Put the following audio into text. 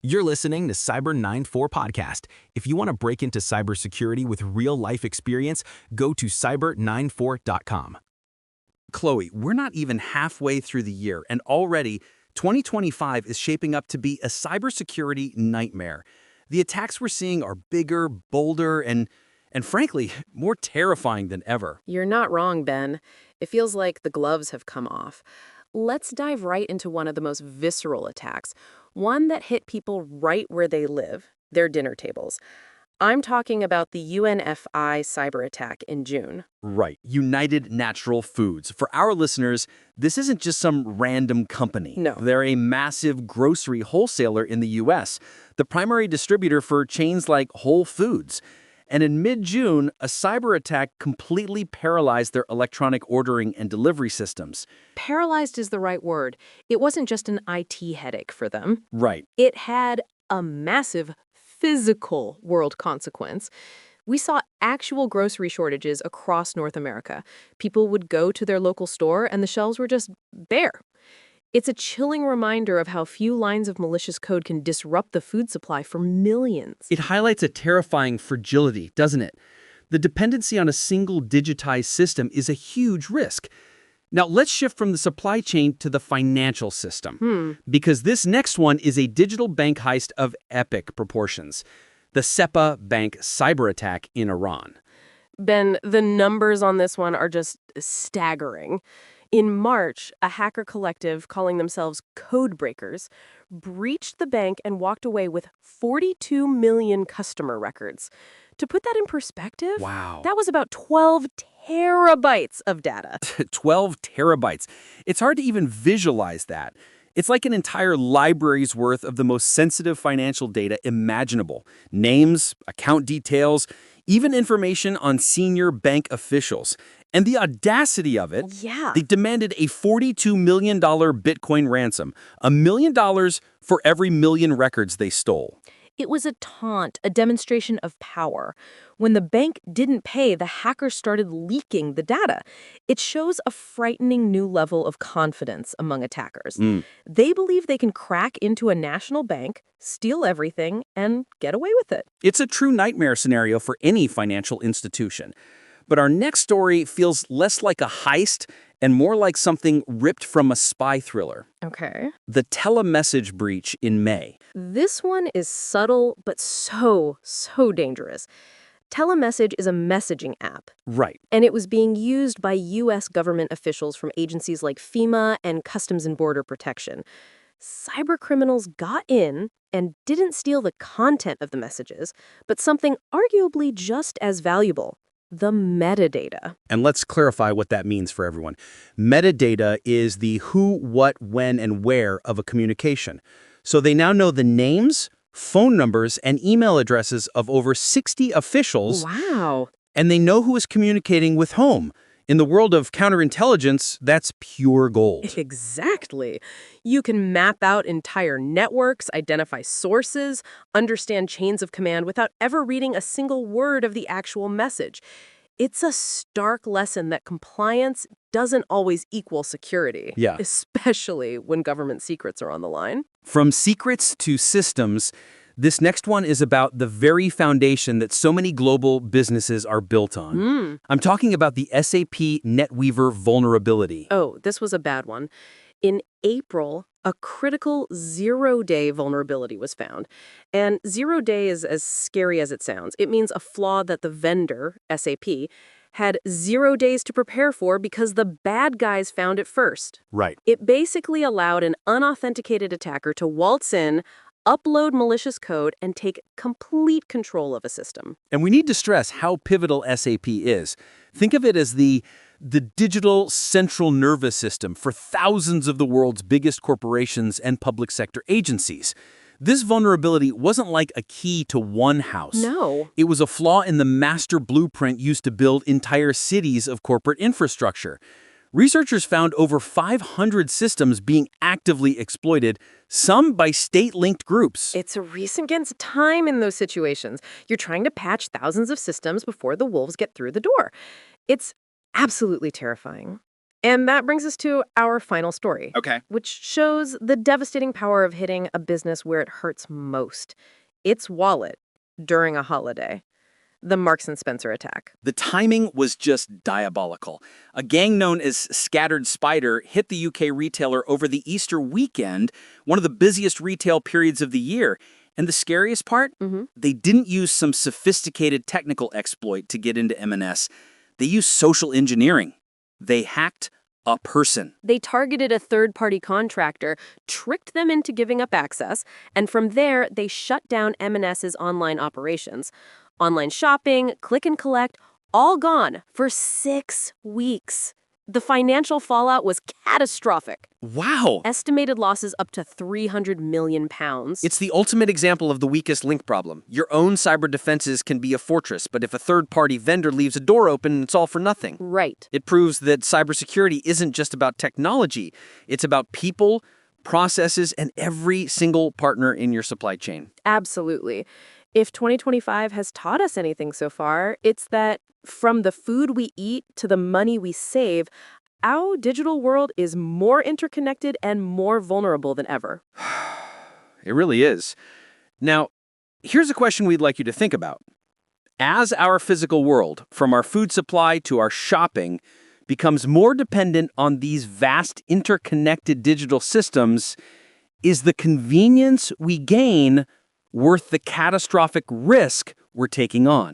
You're listening to Cyber 94 Podcast. If you want to break into cybersecurity with real-life experience, go to cyber94.com. Chloe, we're not even halfway through the year, and already 2025 is shaping up to be a cybersecurity nightmare. The attacks we're seeing are bigger, bolder, and frankly, more terrifying than ever. You're not wrong, Ben. It feels like the gloves have come off. Let's dive right into one of the most visceral attacks, one that hit people right where they live, their dinner tables. I'm talking about the UNFI cyber attack in June. Right, United Natural Foods. For our listeners, this isn't just some random company. No. They're a massive grocery wholesaler in the U.S., the primary distributor for chains like Whole Foods. And in mid-June, a cyber attack completely paralyzed their electronic ordering and delivery systems. Paralyzed is the right word. It wasn't just an IT headache for them. Right. It had a massive physical world consequence. We saw actual grocery shortages across North America. People would go to their local store and the shelves were just bare. It's a chilling reminder of how few lines of malicious code can disrupt the food supply for millions. It highlights a terrifying fragility, doesn't it? The dependency on a single digitized system is a huge risk. Now, let's shift from the supply chain to the financial system, because this next one is a digital bank heist of epic proportions. The SEPA bank cyber attack in Iran. Ben, the numbers on this one are just staggering. In March, a hacker collective calling themselves Code Breakers breached the bank and walked away with 42 million customer records. To put that in perspective, Wow. that was about 12 terabytes of data. 12 terabytes. It's hard to even visualize that. It's like an entire library's worth of the most sensitive financial data imaginable. Names, account details, even information on senior bank officials. And the audacity of it, Yeah. they demanded a $42 million Bitcoin ransom, $1 million for every million records they stole. It was a taunt, a demonstration of power. When the bank didn't pay, the hackers started leaking the data. It shows a frightening new level of confidence among attackers. They believe they can crack into a national bank, steal everything, and get away with it. It's a true nightmare scenario for any financial institution. But our next story feels less like a heist and more like something ripped from a spy thriller. Okay. The telemessage breach in May. This one is subtle, but so dangerous. Telemessage is a messaging app, Right. and it was being used by U.S. government officials from agencies like FEMA and Customs and Border Protection. Cybercriminals got in and didn't steal the content of the messages, but something arguably just as valuable: the metadata. And let's clarify what that means for everyone. Metadata is the who, what, when, and where of a communication. So they now know the names, phone numbers, and email addresses of over 60 officials, Wow. and they know who is communicating with whom. In the world of counterintelligence, that's pure gold. Exactly. You can map out entire networks, identify sources, understand chains of command without ever reading a single word of the actual message. It's a stark lesson that compliance doesn't always equal security, Yeah. especially when government secrets are on the line. From secrets to systems, this next one is about the very foundation that so many global businesses are built on. I'm talking about the SAP NetWeaver vulnerability. Oh, this was a bad one. In April, a critical zero-day vulnerability was found. And zero-day is as scary as it sounds. It means a flaw that the vendor, SAP, had 0 days to prepare for because the bad guys found it first. Right. It basically allowed an unauthenticated attacker to waltz in, upload malicious code, and take complete control of a system. And we need to stress how pivotal SAP is. Think of it as the digital central nervous system for thousands of the world's biggest corporations and public sector agencies. This vulnerability wasn't like a key to one house. No. It was a flaw in the master blueprint used to build entire cities of corporate infrastructure. Researchers found over 500 systems being actively exploited, some by state-linked groups. It's a race against time in those situations. You're trying to patch thousands of systems before the wolves get through the door. It's absolutely terrifying. And that brings us to our final story. Okay. Which shows the devastating power of hitting a business where it hurts most. Its wallet during a holiday. The Marks and Spencer attack. The timing was just diabolical. A gang known as Scattered Spider hit the UK retailer over the Easter weekend, one of the busiest retail periods of the year. And the scariest part? They didn't use some sophisticated technical exploit to get into M&S. They used social engineering. They hacked a person. They targeted a third-party contractor, tricked them into giving up access, and from there, they shut down M&S's online operations. Online shopping, click and collect, all gone for 6 weeks. The financial fallout was catastrophic. Wow! Estimated losses up to £300 million. It's the ultimate example of the weakest link problem. Your own cyber defenses can be a fortress, but if a third-party vendor leaves a door open, it's all for nothing. Right. It proves that cybersecurity isn't just about technology. It's about people, processes, and every single partner in your supply chain. Absolutely. If 2025 has taught us anything so far, it's that from the food we eat to the money we save, our digital world is more interconnected and more vulnerable than ever. It really is. Now, here's a question we'd like you to think about. As our physical world, from our food supply to our shopping, becomes more dependent on these vast interconnected digital systems, is the convenience we gain worth the catastrophic risk we're taking on?